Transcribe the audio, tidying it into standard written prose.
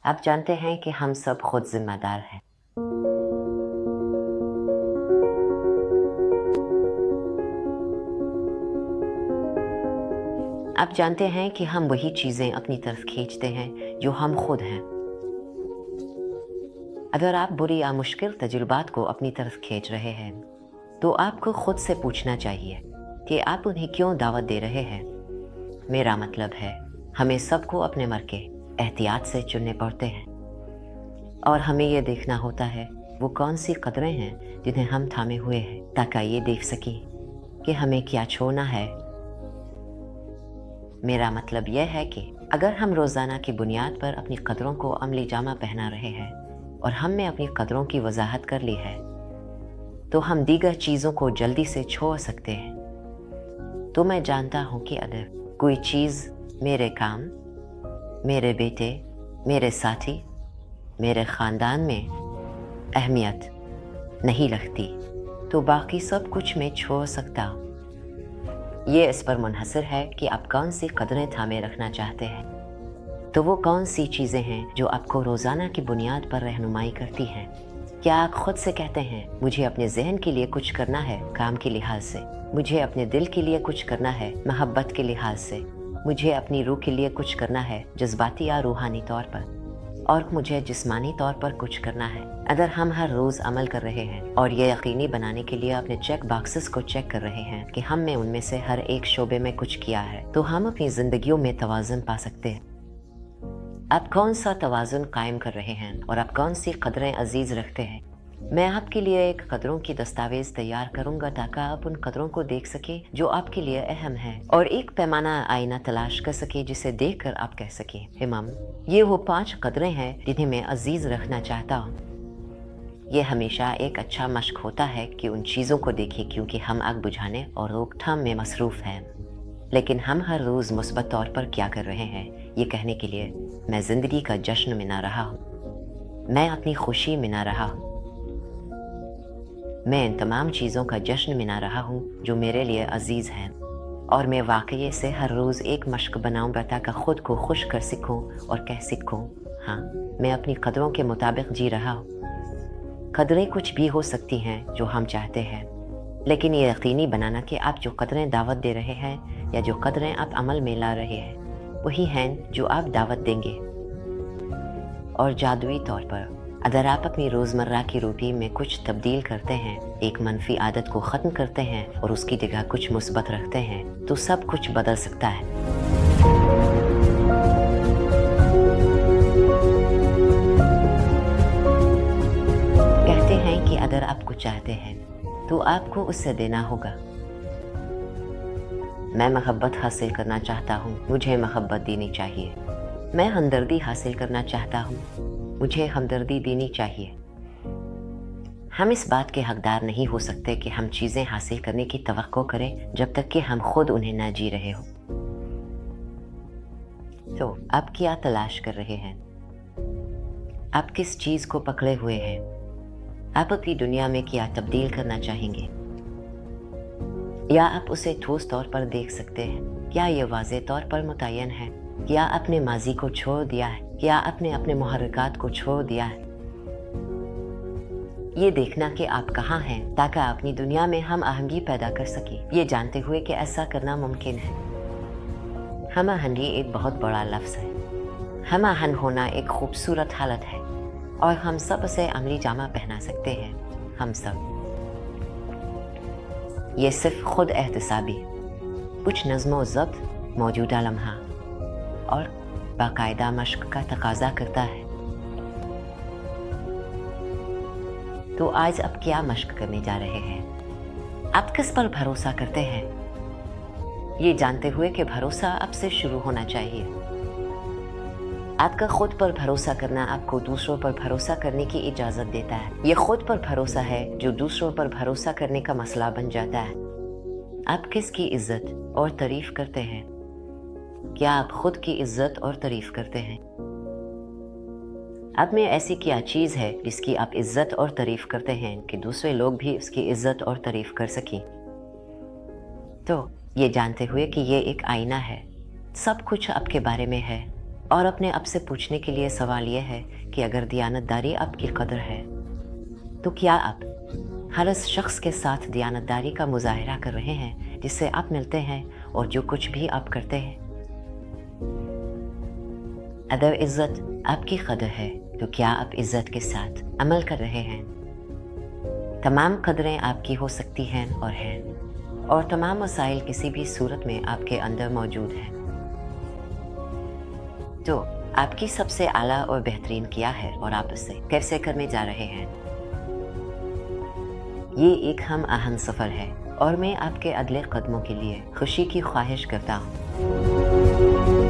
आप जानते हैं कि हम सब खुद जिम्मेदार हैं। आप जानते हैं कि हम वही चीज़ें अपनी तरफ खींचते हैं जो हम खुद हैं। अगर आप बुरी या मुश्किल तजुर्बात को अपनी तरफ खींच रहे हैं तो आपको खुद से पूछना चाहिए कि आप उन्हें क्यों दावत दे रहे हैं। मेरा मतलब है, हमें सबको अपने मरके एहतियात से चुनने पड़ते हैं और हमें यह देखना होता है वो कौन सी कदरें हैं जिन्हें हम थामे हुए हैं, ताकि ये देख सकें कि हमें क्या छोड़ना है। मेरा मतलब यह है कि अगर हम रोज़ाना की बुनियाद पर अपनी कदरों को अमली जामा पहना रहे हैं और हम में अपनी कदरों की वजाहत कर ली है तो हम दीगर चीज़ों को जल्दी से छोड़ सकते हैं। तो मैं जानता हूँ कि अगर कोई चीज़ मेरे काम, मेरे बेटे, मेरे साथी, मेरे ख़ानदान में अहमियत नहीं रखती तो बाकी सब कुछ मैं छोड़ सकता हूँ। ये इस पर मुनहसर है कि आप कौन सी कदरें थामे रखना चाहते हैं। तो वो कौन सी चीज़ें हैं जो आपको रोज़ाना की बुनियाद पर रहनुमाई करती हैं। क्या आप खुद से कहते हैं मुझे अपने जहन के लिए कुछ करना है काम के लिहाज से, मुझे अपने दिल के लिए कुछ करना है मोहब्बत के लिहाज से, मुझे अपनी रूह के लिए कुछ करना है जज्बाती या रूहानी तौर पर, और मुझे जिस्मानी तौर पर कुछ करना है। अगर हम हर रोज़ अमल कर रहे हैं और ये यकीनी बनाने के लिए अपने चेक बॉक्सेस को चेक कर रहे हैं कि हमने उनमें से हर एक शोबे में कुछ किया है तो हम अपनी ज़िंदगियों में तवाज़ुन पा सकते हैं। आप कौन सा तवाज़ुन कायम कर रहे हैं और आप कौन सी कदरें अजीज़ रखते हैं। मैं आपके लिए एक कदरों की दस्तावेज़ तैयार करूंगा ताकि आप उन कदरों को देख सकें जो आपके लिए अहम है और एक पैमाना आईना तलाश कर सके जिसे देखकर आप कह सकें, इमाम ये वो 5 कदरें हैं जिन्हें मैं अजीज़ रखना चाहता हूँ। ये हमेशा एक अच्छा मशक होता है कि उन चीज़ों को देखें क्योंकि हम आग बुझाने और रोकथाम में मसरूफ़ हैं, लेकिन हम हर रोज़ मुस्बत तौर पर क्या कर रहे हैं ये कहने के लिए मैं ज़िंदगी का जश्न मना रहा हूँ, मैं अपनी खुशी मना रहा हूँ, मैं इन तमाम चीज़ों का जश्न मना रहा हूँ जो मेरे लिए अजीज़ हैं और मैं वाकई से हर रोज़ एक मशक बनाऊँगा ताकि ख़ुद को खुश कर सकूँ और कह सकूँ हाँ मैं अपनी कदरों के मुताबिक जी रहा हूँ। कदरें कुछ भी हो सकती हैं जो हम चाहते हैं, लेकिन ये यकीनी बनाना कि आप जो कदरें दावत दे रहे हैं या जो कदरें आप अमल में ला रहे हैं वही हैं जो आप दावत देंगे। और जादुई तौर पर अगर आप अपनी रोज़मर्रा की रूटीन में कुछ तब्दील करते हैं, एक मनफी आदत को ख़त्म करते हैं और उसकी जगह कुछ मुस्बत रखते हैं तो सब कुछ बदल सकता है। कहते हैं कि अगर आप कुछ चाहते हैं तो आपको उससे देना होगा। मैं मोहब्बत हासिल करना चाहता हूँ, मुझे मोहब्बत देनी चाहिए। मैं हमदर्दी हासिल करना चाहता हूँ, मुझे हमदर्दी देनी चाहिए। हम इस बात के हकदार नहीं हो सकते कि हम चीज़ें हासिल करने की तवक्को करें जब तक कि हम खुद उन्हें न जी रहे हो। तो आप क्या तलाश कर रहे हैं? आप किस चीज़ को पकड़े हुए हैं? आप अपनी दुनिया में क्या तब्दील करना चाहेंगे? या आप उसे ठोस तौर पर देख सकते हैं? क्या ये वाज़े तौर पर मुतय्यन है? क्या आपने माजी को छोड़ दिया है? क्या आपने अपने मुहर्रिकात को छोड़ दिया है? ये देखना कि आप कहाँ हैं ताकि अपनी दुनिया में हम आहंगी पैदा कर सकें, ये जानते हुए कि ऐसा करना मुमकिन है। हम आहंगी एक बहुत बड़ा लफ्ज़ है। हम आहंग होना एक खूबसूरत हालत है और हम सब उसे अमली जामा पहना सकते हैं। हम सब ये सिर्फ खुद एहतसाबी, कुछ नज़्म ज़ब्त, मौजूदा लम्हा और बाकायदा मश्क का तकाजा करता है। तो आज आप क्या मश्क करने जा रहे हैं? आप किस पर भरोसा करते हैं, ये जानते हुए कि भरोसा आपसे शुरू होना चाहिए। आपका खुद पर भरोसा करना आपको दूसरों पर भरोसा करने की इजाज़त देता है। ये खुद पर भरोसा है जो दूसरों पर भरोसा करने का मसला बन जाता है। आप किसकी इज्जत और तारीफ करते हैं? क्या आप खुद की इज्जत और तारीफ करते हैं? आप में ऐसी क्या चीज़ है जिसकी आप इज्जत और तारीफ करते हैं कि दूसरे लोग भी उसकी इज्जत और तारीफ कर सकें? तो ये जानते हुए कि ये एक आईना है, सब कुछ आपके बारे में है और अपने आप से पूछने के लिए सवाल यह है कि अगर दियानतदारी आपकी कदर है तो क्या आप हर उस शख्स के साथ दियानतदारी का मुजाहिरा कर रहे हैं जिससे आप मिलते हैं और जो कुछ भी आप करते हैं। अगर इज्जत आपकी कदर है तो क्या आप इज्जत के साथ अमल कर रहे हैं। तमाम कदरें आपकी हो सकती हैं और तमाम वसाइल किसी भी सूरत में आपके अंदर मौजूद हैं। तो आपकी सबसे आला और बेहतरीन क्या है और आप इसे कैसे करने जा रहे हैं। ये एक हम आहंग सफ़र है और मैं आपके अगले कदमों के लिए खुशी की ख्वाहिश करता हूँ।